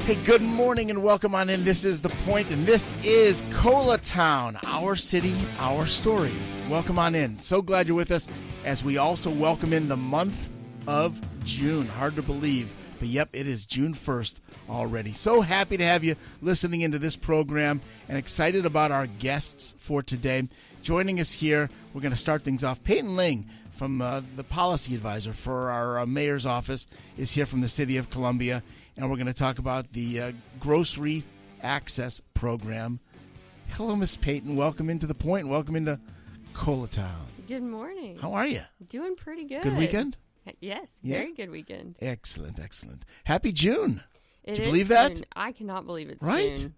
Hey, good morning and welcome on in. This is The Point, and this is Colatown, our city, our stories. Welcome on in. So glad you're with us as we also welcome in the month of June. Hard to believe, but yep, it is June 1st already. So happy to have you listening into this program and excited about our guests for today. Joining us here, we're going to start things off. Payton Lang from the policy advisor for our mayor's office is here from the city of Columbia. And we're going to talk about the grocery access program. Hello, Miss Payton. Welcome into The Point. Welcome into Colatown. Good morning. How are you? Doing pretty good. Good weekend? Yes, Yeah? very good weekend. Excellent, excellent. Happy June. It Did you is believe that? June. I cannot believe it's Right? June.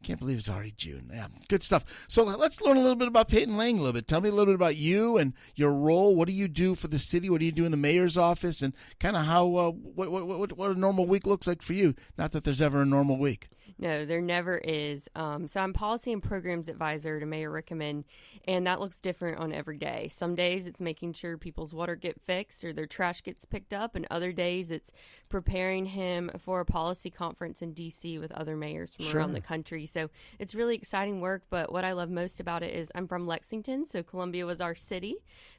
Can't believe it's already June. Yeah, good stuff. So let's learn a little bit about Payton Lang a little bit. Tell me a little bit about you and your role. What do you do for the city? What do you do in the mayor's office? And kind of how what a normal week looks like for you. Not that there's ever a normal week. No, there never is. So I'm policy and programs advisor to Mayor Rickman, and that looks different on every day. Some days it's making sure people's water get fixed or their trash gets picked up, and other days it's preparing him for a policy conference in D.C. with other mayors from around the country. So it's really exciting work, but what I love most about it is I'm from Lexington, so Columbia was our city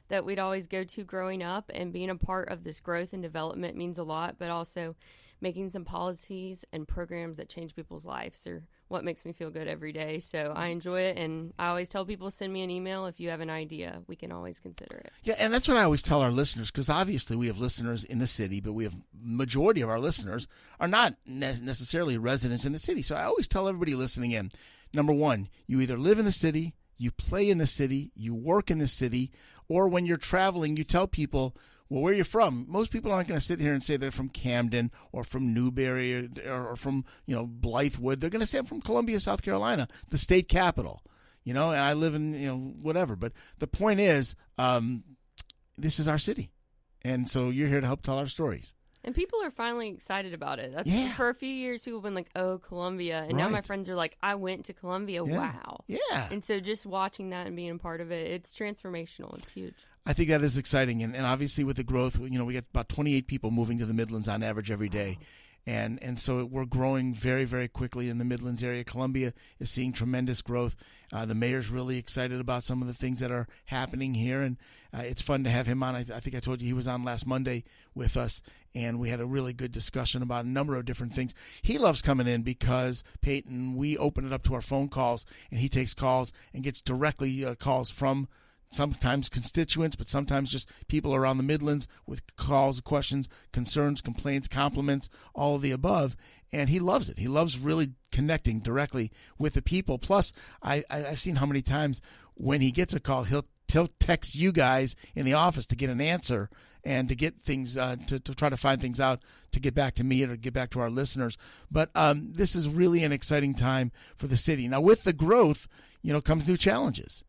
that we'd always go to growing up, and being a part of this growth and development means a lot, but also making some policies and programs that change people's lives are what makes me feel good every day. So I enjoy it, and I always tell people, send me an email if you have an idea. We can always consider it. Yeah, and that's what I always tell our listeners, because obviously we have listeners in the city, but we have majority of our listeners are not necessarily residents in the city. So I always tell everybody listening in, number one, you either live in the city, you play in the city, you work in the city, or when you're traveling, you tell people, well, where you're from. Most people aren't going to sit here and say they're from Camden or from Newberry or from, Blythewood. They're going to say I'm from Columbia, South Carolina, the state capital, and I live in, whatever. But the point is, this is our city. And so you're here to help tell our stories. And people are finally excited about it. For a few years, people have been like, oh, Columbia. And now my friends are like, I went to Columbia. Yeah. Wow. Yeah. And so just watching that and being a part of it, it's transformational. It's huge. I think that is exciting. And obviously with the growth, we get about 28 people moving to the Midlands on average every day. Wow. And so we're growing very, very quickly in the Midlands area. Columbia is seeing tremendous growth. The mayor's really excited about some of the things that are happening here, and it's fun to have him on. I think I told you he was on last Monday with us, and we had a really good discussion about a number of different things. He loves coming in because, Payton, we open it up to our phone calls, and he takes calls and gets directly calls from sometimes constituents, but sometimes just people around the Midlands with calls, questions, concerns, complaints, compliments, all of the above. And he loves it. He loves really connecting directly with the people. Plus, I've seen how many times when he gets a call, he'll text you guys in the office to get an answer and to get things, to try to find things out, to get back to me or to get back to our listeners. But this is really an exciting time for the city. Now, with the growth, comes new challenges.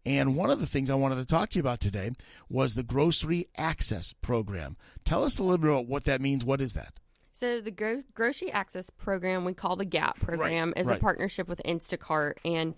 And one of the things I wanted to talk to you about today was the Grocery Access Program. Tell us a little bit about what that means. What is that? So the Grocery Access Program, we call the GAP program, is a partnership with Instacart. And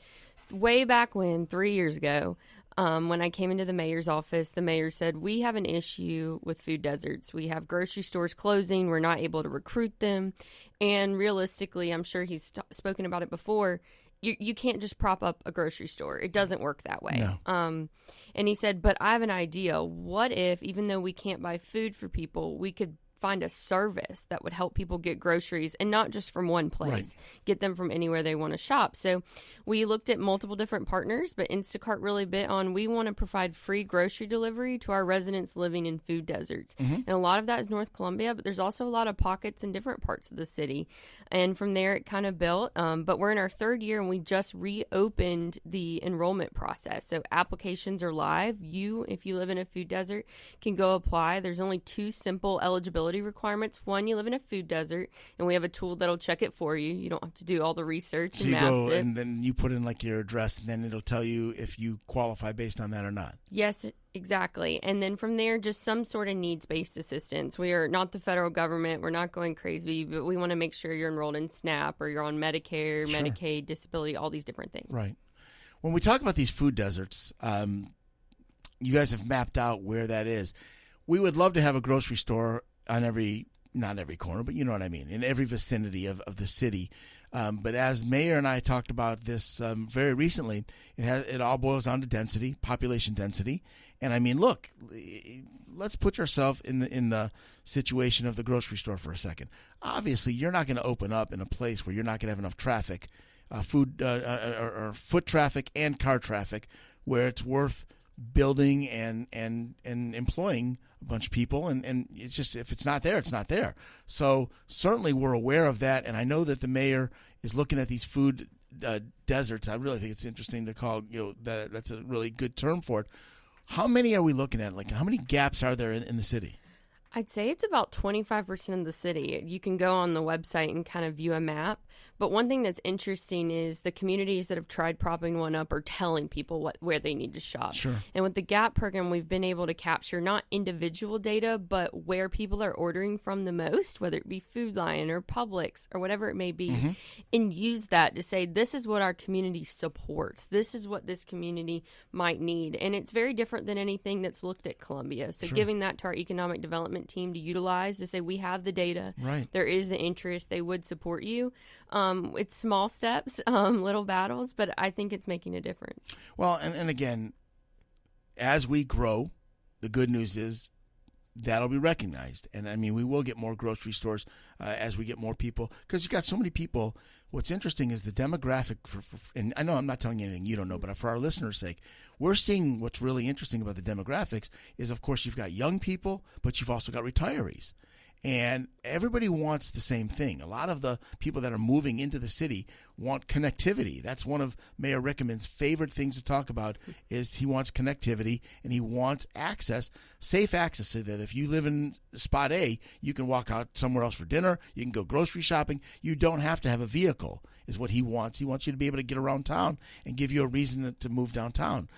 way back when, 3 years ago, when I came into the mayor's office, the mayor said, we have an issue with food deserts. We have grocery stores closing. We're not able to recruit them. And realistically, I'm sure he's spoken about it before, you can't just prop up a grocery store. It doesn't work that way. No. And he said, but I have an idea. What if, even though we can't buy food for people, we could find a service that would help people get groceries, and not just from one place, get them from anywhere they want to shop. So we looked at multiple different partners, but Instacart really bit on, we want to provide free grocery delivery to our residents living in food deserts. Mm-hmm. And a lot of that is North Columbia, but there's also a lot of pockets in different parts of the city. And from there, it kind of built. But we're in our third year, and we just reopened the enrollment process. So applications are live. If you live in a food desert, can go apply. There's only 2 simple eligibility requirements. One, you live in a food desert, and we have a tool that'll check it for you. You don't have to do all the research. So you go and then you put in like your address, and then it'll tell you if you qualify based on that or not. Yes, exactly. And then from there, just some sort of needs-based assistance. We are not the federal government. We're not going crazy, but we want to make sure you're enrolled in SNAP or you're on Medicare, sure, Medicaid, disability, all these different things. Right. When we talk about these food deserts, you guys have mapped out where that is. We would love to have a grocery store on every not every corner, but you know what I mean, in every vicinity of the city. But as Mayor and I talked about this very recently, it all boils down to density, population density. And I mean, look, let's put yourself in the situation of the grocery store for a second. Obviously, you're not going to open up in a place where you're not going to have enough traffic, or foot traffic and car traffic, where it's worth building and employing a bunch of people, and it's just, if it's not there, it's not there. So certainly we're aware of that, and I know that the mayor is looking at these food deserts. I really think it's interesting to call, that's a really good term for it. How many are we looking at? Like, how many gaps are there in the city? I'd say it's about 25% of the city. You can go on the website and kind of view a map. But one thing that's interesting is the communities that have tried propping one up are telling people where they need to shop. Sure. And with the GAP program, we've been able to capture not individual data, but where people are ordering from the most, whether it be Food Lion or Publix or whatever it may be, and use that to say, this is what our community supports. This is what this community might need. And it's very different than anything that's looked at Columbia. So giving that to our economic development team to utilize, to say, we have the data, right, there is the interest, they would support you. It's small steps, little battles, but I think it's making a difference. Well, and again, as we grow, the good news is that'll be recognized. And I mean, we will get more grocery stores as we get more people, because you've got so many people. What's interesting is the demographic and I know I'm not telling you anything you don't know, but for our listeners' sake, we're seeing what's really interesting about the demographics is, of course, you've got young people, but you've also got retirees. And everybody wants the same thing. A lot of the people that are moving into the city want connectivity. That's one of Mayor Rickman's favorite things to talk about, is he wants connectivity and he wants access, safe access, so that if you live in spot A, you can walk out somewhere else for dinner, you can go grocery shopping. You don't have to have a vehicle, is what he wants. He wants you to be able to get around town and give you a reason to move downtown.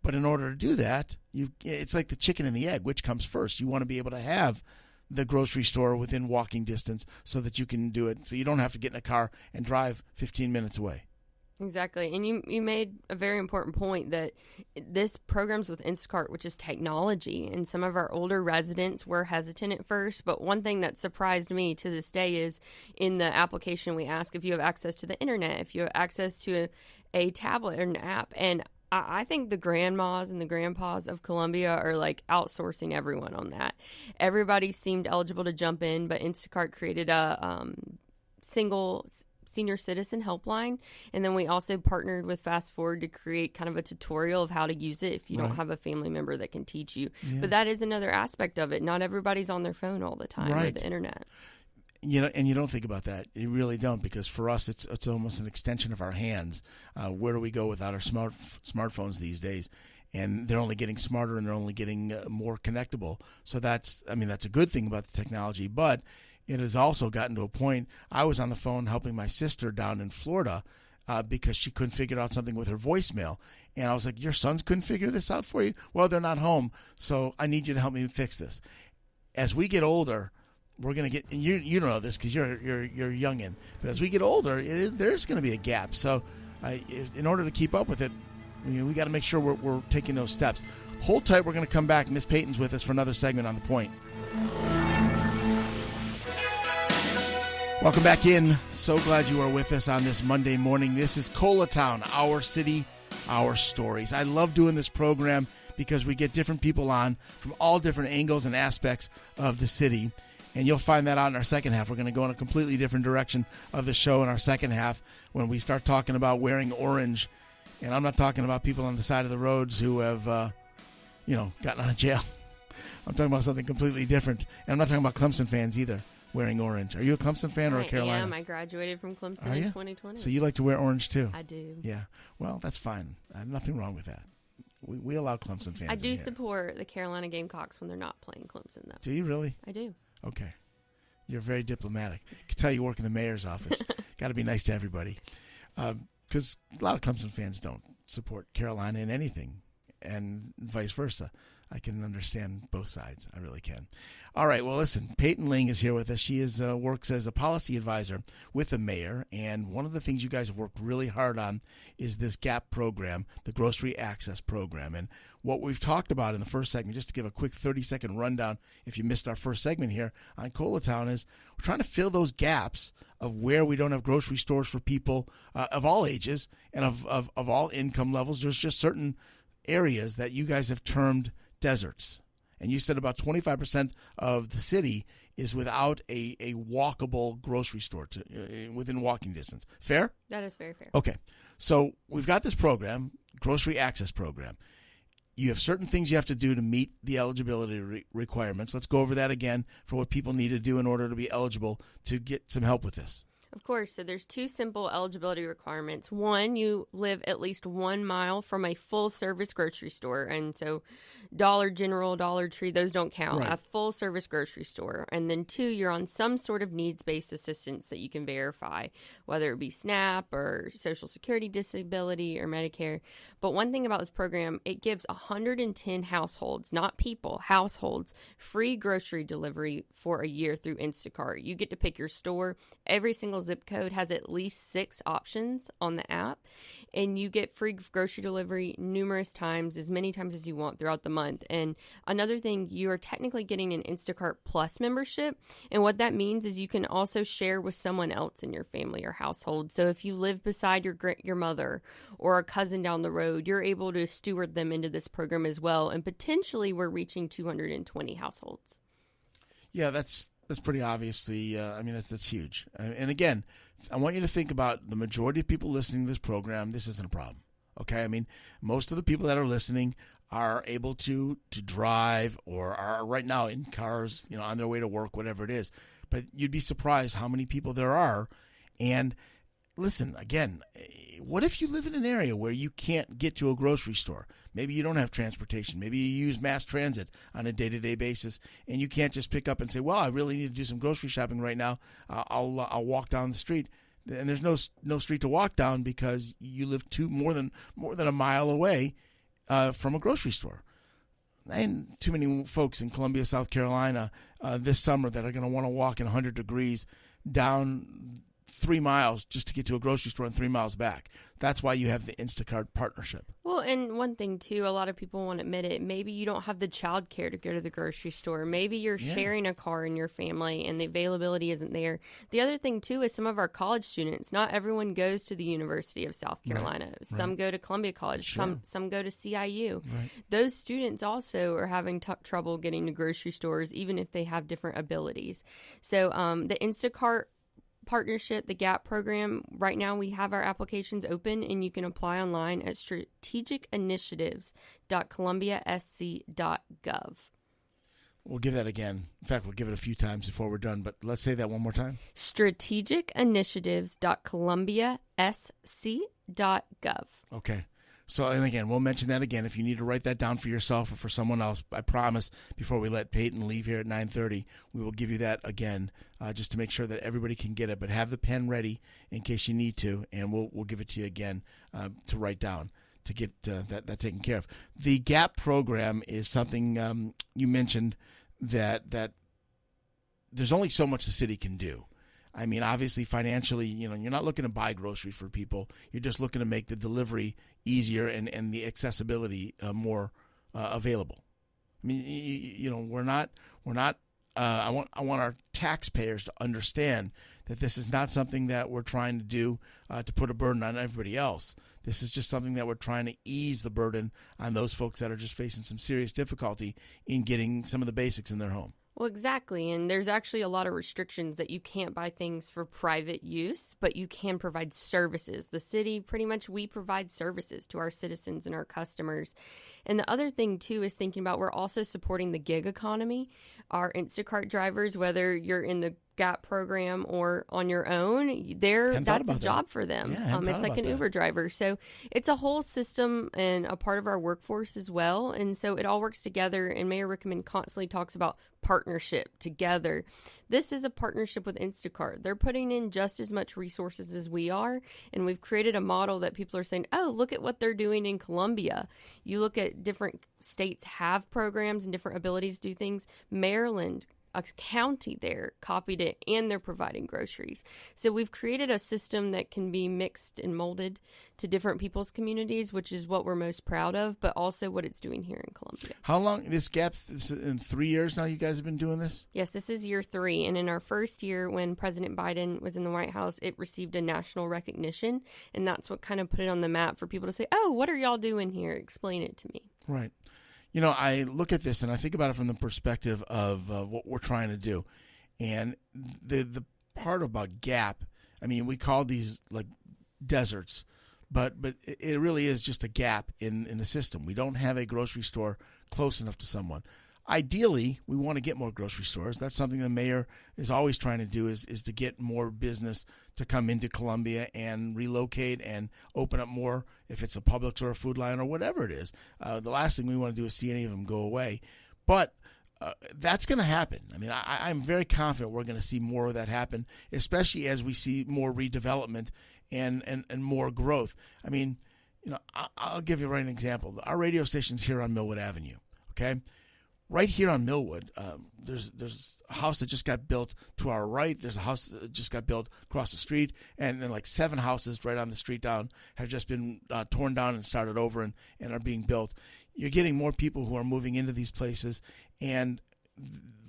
But in order to do that, it's like the chicken and the egg. Which comes first? You want to be able to have the grocery store within walking distance so that you can do it, so you don't have to get in a car and drive 15 minutes away. Exactly. And you made a very important point that this program's with Instacart, which is technology, and some of our older residents were hesitant at first. But one thing that surprised me to this day is in the application we ask if you have access to the internet, if you have access to a tablet or an app. And I think the grandmas and the grandpas of Columbia are like outsourcing everyone on that. Everybody seemed eligible to jump in, but Instacart created a single senior citizen helpline. And then we also partnered with Fast Forward to create kind of a tutorial of how to use it if you don't have a family member that can teach you. Yeah. But that is another aspect of it. Not everybody's on their phone all the time or the internet. And you don't think about that. You really don't, because for us, it's almost an extension of our hands. Where do we go without our smartphones these days? And they're only getting smarter, and they're only getting more connectable. So that's a good thing about the technology. But it has also gotten to a point. I was on the phone helping my sister down in Florida because she couldn't figure out something with her voicemail. And I was like, your sons couldn't figure this out for you? Well, they're not home, so I need you to help me fix this. As we get older, we're going to get, and you don't know this because you're youngin', but as we get older, there's going to be a gap. So in order to keep up with it, we got to make sure we're taking those steps. Hold tight. We're going to come back. Miss Payton's with us for another segment on The Point. Welcome back in. So glad you are with us on this Monday morning. This is Colatown, our city, our stories. I love doing this program because we get different people on from all different angles and aspects of the city. And you'll find that out in our second half. We're going to go in a completely different direction of the show in our second half when we start talking about wearing orange. And I'm not talking about people on the side of the roads who have, gotten out of jail. I'm talking about something completely different. And I'm not talking about Clemson fans either wearing orange. Are you a Clemson fan or a Carolina? I am. I graduated from Clemson in 2020. So you like to wear orange too? I do. Yeah. Well, that's fine. Nothing wrong with that. We allow Clemson fans. I do support the Carolina Gamecocks when they're not playing Clemson, though. Do you really? I do. Okay. You're very diplomatic. I can tell you work in the mayor's office. Got to be nice to everybody. Because a lot of Clemson fans don't support Carolina in anything, and vice versa. I can understand both sides. I really can. All right. Well, listen, Payton Lang is here with us. She is works as a policy advisor with the mayor. And one of the things you guys have worked really hard on is this GAP program, the Grocery Access Program. And what we've talked about in the first segment, just to give a quick 30-second rundown if you missed our first segment here on Colatown, is we're trying to fill those gaps of where we don't have grocery stores for people of all ages and of all income levels. There's just certain areas that you guys have termed deserts. And you said about 25% of the city is without a walkable grocery store within walking distance. Fair? That is very fair. Okay. So we've got this program, Grocery Access Program. You have certain things you have to do to meet the eligibility requirements. Let's go over that again for what people need to do in order to be eligible to get some help with this. Of course. So there's two simple eligibility requirements. One, you live at least 1 mile from a full-service grocery store. And so Dollar General, Dollar Tree, those don't count. Right. A full-service grocery store. And then two, you're on some sort of needs-based assistance that you can verify, whether it be SNAP or Social Security disability or Medicare. But one thing about this program, it gives 110 households, not people, households, free grocery delivery for a year through Instacart. You get to pick your store. Every single zip code has at least 6 options on the app, and you get free grocery delivery numerous times, as many times as you want throughout the month. And another thing, you are technically getting an Instacart Plus membership, and what that means is you can also share with someone else in your family or household. So if you live beside your mother or a cousin down the road, you're able to steward them into this program as well, and potentially we're reaching 220 households. Yeah, that's pretty obviously, that's huge. And again, I want you to think about the majority of people listening to this program. This isn't a problem, okay? I mean, most of the people that are listening are able to drive or are right now in cars, on their way to work, whatever it is. But you'd be surprised how many people there are. And listen, again, what if you live in an area where you can't get to a grocery store? Maybe you don't have transportation. Maybe you use mass transit on a day-to-day basis, and you can't just pick up and say, well, I really need to do some grocery shopping right now. I'll walk down the street. And there's no street to walk down because you live more than a mile away from a grocery store. And too many folks in Columbia, South Carolina this summer that are going to want to walk in 100 degrees down 3 miles just to get to a grocery store and 3 miles back. That's why you have the Instacart partnership. Well, and one thing, too, a lot of people won't admit it. Maybe you don't have the child care to go to the grocery store. Maybe you're sharing a car in your family and the availability isn't there. The other thing, too, is some of our college students, not everyone goes to the University of South Carolina. Right. Some go to Columbia College. Sure. Some go to CIU. Right. Those students also are having trouble getting to grocery stores, even if they have different abilities. So the Instacart partnership, the GAP program, right now we have our applications open and you can apply online at strategicinitiatives.columbiasc.gov. We'll give that again. In fact, we'll give it a few times before we're done, but let's say that one more time. strategicinitiatives.columbiasc.gov. Okay. So, and again, we'll mention that again. If you need to write that down for yourself or for someone else, I promise before we let Payton leave here at 9:30, we will give you that again just to make sure that everybody can get it. But have the pen ready in case you need to, and we'll give it to you again to write down to get that taken care of. The GAP program is something you mentioned that there's only so much the city can do. I mean, obviously, financially, you're not looking to buy groceries for people. You're just looking to make the delivery easier and the accessibility more available. I mean, we're not. I want our taxpayers to understand that this is not something that we're trying to do to put a burden on everybody else. This is just something that we're trying to ease the burden on those folks that are just facing some serious difficulty in getting some of the basics in their home. Well, exactly. And there's actually a lot of restrictions that you can't buy things for private use, but you can provide services. The city, pretty much, we provide services to our citizens and our customers. And the other thing, too, is thinking about we're also supporting the gig economy. Our Instacart drivers, whether you're in the GAP program or on your own, that's a job for them. Yeah, it's like an Uber driver. So it's a whole system and a part of our workforce as well. And so it all works together. And Mayor Rickman constantly talks about partnership together. This is a partnership with Instacart. They're putting in just as much resources as we are. And we've created a model that people are saying, oh, look at what they're doing in Columbia. You look at different states have programs and different abilities to do things. Maryland, a county there, copied it, and they're providing groceries. So we've created a system that can be mixed and molded to different people's communities, which is what we're most proud of, but also what it's doing here in Columbia. How long, this GAP's in 3 years now you guys have been doing this? Yes, this is year 3. And in our first year, when President Biden was in the White House, it received a national recognition. And that's what kind of put it on the map for people to say, oh, what are y'all doing here? Explain it to me. Right. You know, I look at this and I think about it from the perspective of what we're trying to do. And the part about GAP, I mean, we call these like deserts, but it really is just a gap in the system. We don't have a grocery store close enough to someone. Ideally, we want to get more grocery stores. That's something the mayor is always trying to do is to get more business to come into Columbia and relocate and open up more, if it's a Publix or a Food Lion or whatever it is. The last thing we want to do is see any of them go away. But that's going to happen. I mean, I'm very confident we're going to see more of that happen, especially as we see more redevelopment and more growth. I mean, you know, I'll give you an example. Our radio station's here on Millwood Avenue, okay? Right here on Millwood, there's a house that just got built to our right. There's a house that just got built across the street, and then like 7 houses right on the street down have just been torn down and started over and are being built. You're getting more people who are moving into these places, and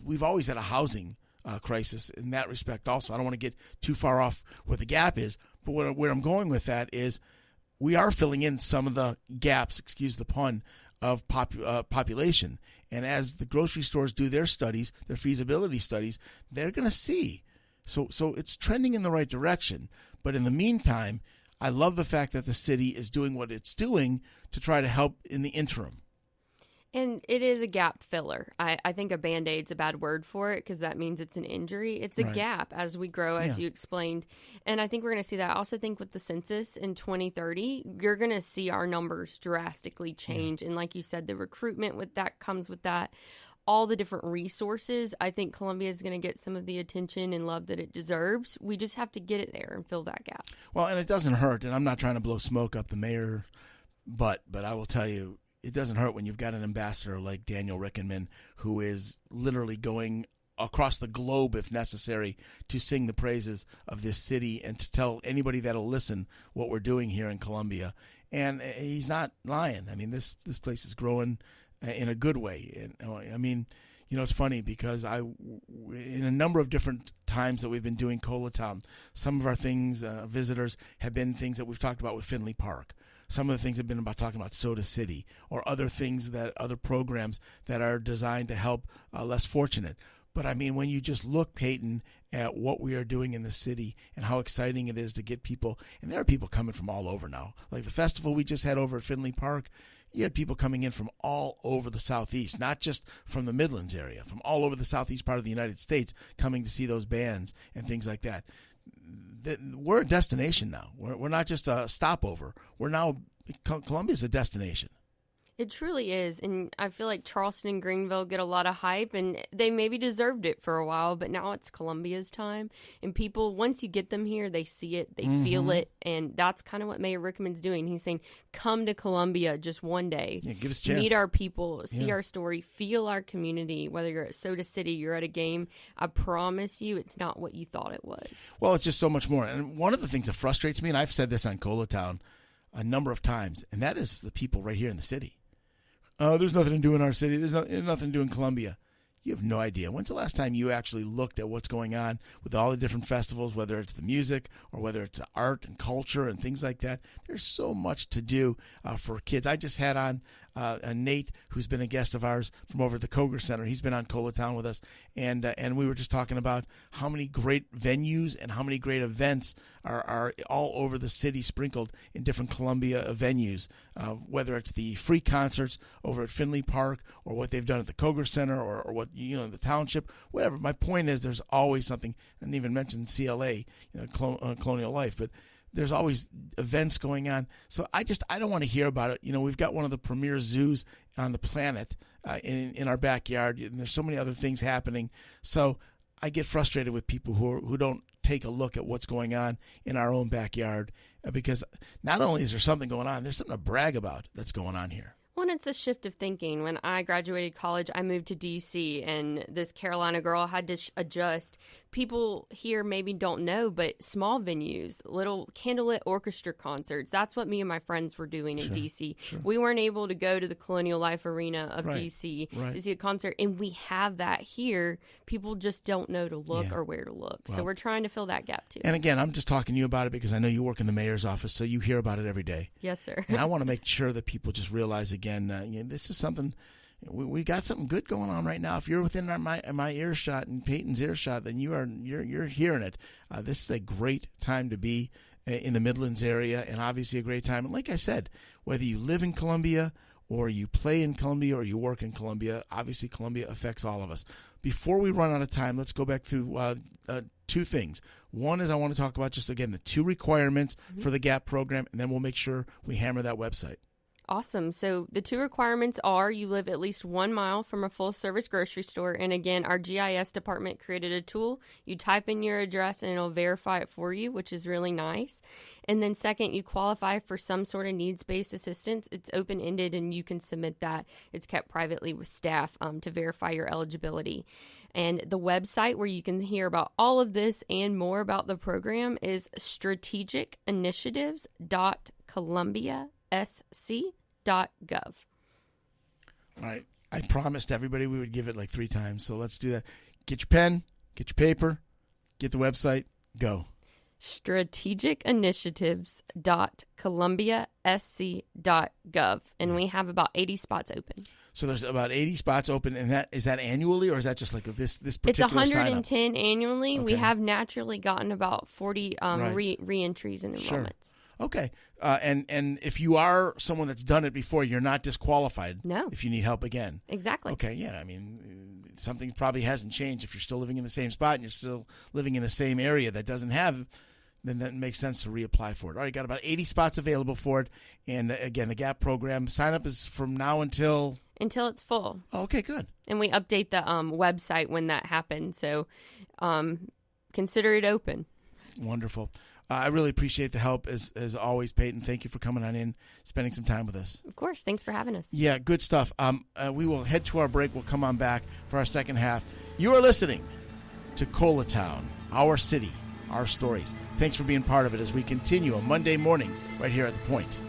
we've always had a housing crisis in that respect also. I don't want to get too far off where the gap is, but where I'm going with that is we are filling in some of the gaps, excuse the pun, of population. And as the grocery stores do their studies, their feasibility studies, they're going to see. So it's trending in the right direction. But in the meantime, I love the fact that the city is doing what it's doing to try to help in the interim. And it is a gap filler. I think a Band-Aid's a bad word for it because that means it's an injury. It's a gap as we grow, as you explained. And I think we're going to see that. I also think with the census in 2030, you're going to see our numbers drastically change. And like you said, the recruitment with that comes with that. All the different resources, I think Columbia is going to get some of the attention and love that it deserves. We just have to get it there and fill that gap. Well, and it doesn't hurt. And I'm not trying to blow smoke up the mayor, but I will tell you, it doesn't hurt when you've got an ambassador like Daniel Rickenman who is literally going across the globe, if necessary, to sing the praises of this city and to tell anybody that'll listen what we're doing here in Columbia. And he's not lying. I mean, this place is growing in a good way. And I mean, you know, it's funny because in a number of different times that we've been doing Colatown, some of our things, visitors, have been things that we've talked about with Finley Park. Some of the things have been about talking about Soda City or other things other programs that are designed to help less fortunate. But I mean, when you just look, Payton, at what we are doing in the city and how exciting it is to get people, and there are people coming from all over now. Like the festival we just had over at Finley Park, you had people coming in from all over the Southeast, not just from the Midlands area, from all over the Southeast part of the United States coming to see those bands and things like that. We're a destination now. We're not just a stopover. Columbia's a destination. It truly is. And I feel like Charleston and Greenville get a lot of hype, and they maybe deserved it for a while, but now it's Columbia's time. And people, once you get them here, they see it, they feel it. And that's kind of what Mayor Rickman's doing. He's saying, come to Columbia just one day. Yeah, give us a chance. Meet our people, see our story, feel our community. Whether you're at Soda City, you're at a game, I promise you it's not what you thought it was. Well, it's just so much more. And one of the things that frustrates me, and I've said this on Colatown a number of times, and that is the people right here in the city. There's nothing to do in our city. There's nothing to do in Columbia. You have no idea. When's the last time you actually looked at what's going on with all the different festivals, whether it's the music or whether it's art and culture and things like that? There's so much to do for kids. I just had on Nate, who's been a guest of ours from over at the Koger Center. He's been on Colatown with us, and we were just talking about how many great venues and how many great events are all over the city, sprinkled in different Columbia venues, whether it's the free concerts over at Finley Park or what they've done at the Koger Center or what, the township, whatever. My point is there's always something. I didn't even mention CLA, Colonial Life, but there's always events going on. So I don't want to hear about it. We've got one of the premier zoos on the planet in our backyard, and there's so many other things happening. So I get frustrated with people who don't take a look at what's going on in our own backyard, because not only is there something going on, there's something to brag about that's going on here. Well, it's a shift of thinking. When I graduated college, I moved to D.C., and this Carolina girl had to adjust. People here maybe don't know, but small venues, little candlelit orchestra concerts, that's what me and my friends were doing in D.C. Sure. We weren't able to go to the Colonial Life Arena of D.C. to see a concert, and we have that here. People just don't know to look or where to look. Well, so we're trying to fill that gap, too. And again, I'm just talking to you about it because I know you work in the mayor's office, so you hear about it every day. Yes, sir. And I want to make sure that people just realize, again, this is something. We got something good going on right now. If you're within my earshot and Payton's earshot, then you're hearing it. This is a great time to be in the Midlands area, and obviously a great time. And like I said, whether you live in Columbia or you play in Columbia or you work in Columbia, obviously Columbia affects all of us. Before we run out of time, let's go back through two things. One is I want to talk about just, again, the two requirements for the GAP program, and then we'll make sure we hammer that website. Awesome. So the two requirements are you live at least 1 mile from a full-service grocery store. And again, our GIS department created a tool. You type in your address and it'll verify it for you, which is really nice. And then second, you qualify for some sort of needs-based assistance. It's open-ended and you can submit that. It's kept privately with staff to verify your eligibility. And the website where you can hear about all of this and more about the program is strategicinitiatives.columbia.sc.gov. All right. I promised everybody we would give it like 3 times, so let's do that. Get your pen, get your paper, get the website, go. strategicinitiatives.columbia.sc.gov. And we have about 80 spots open. So there's about 80 spots open, and is that annually, or is that just like this particular It's 110 sign-up? annually. Okay. We have naturally gotten about 40 re-entries and enrollments. Sure. Okay. And if you are someone that's done it before, you're not disqualified. No. If you need help again. Exactly. Okay, yeah. I mean, something probably hasn't changed. If you're still living in the same spot and you're still living in the same area that doesn't have, then that makes sense to reapply for it. All right, got about 80 spots available for it. And again, the GAP program, sign up is from now until it's full. Oh, okay, good. And we update the website when that happens. So consider it open. Wonderful. I really appreciate the help as always, Payton. Thank you for coming on in, spending some time with us. Of course. Thanks for having us. Yeah, good stuff. We will head to our break. We'll come on back for our second half. You are listening to Colatown, our city, our stories. Thanks for being part of it as we continue a Monday morning right here at The Point.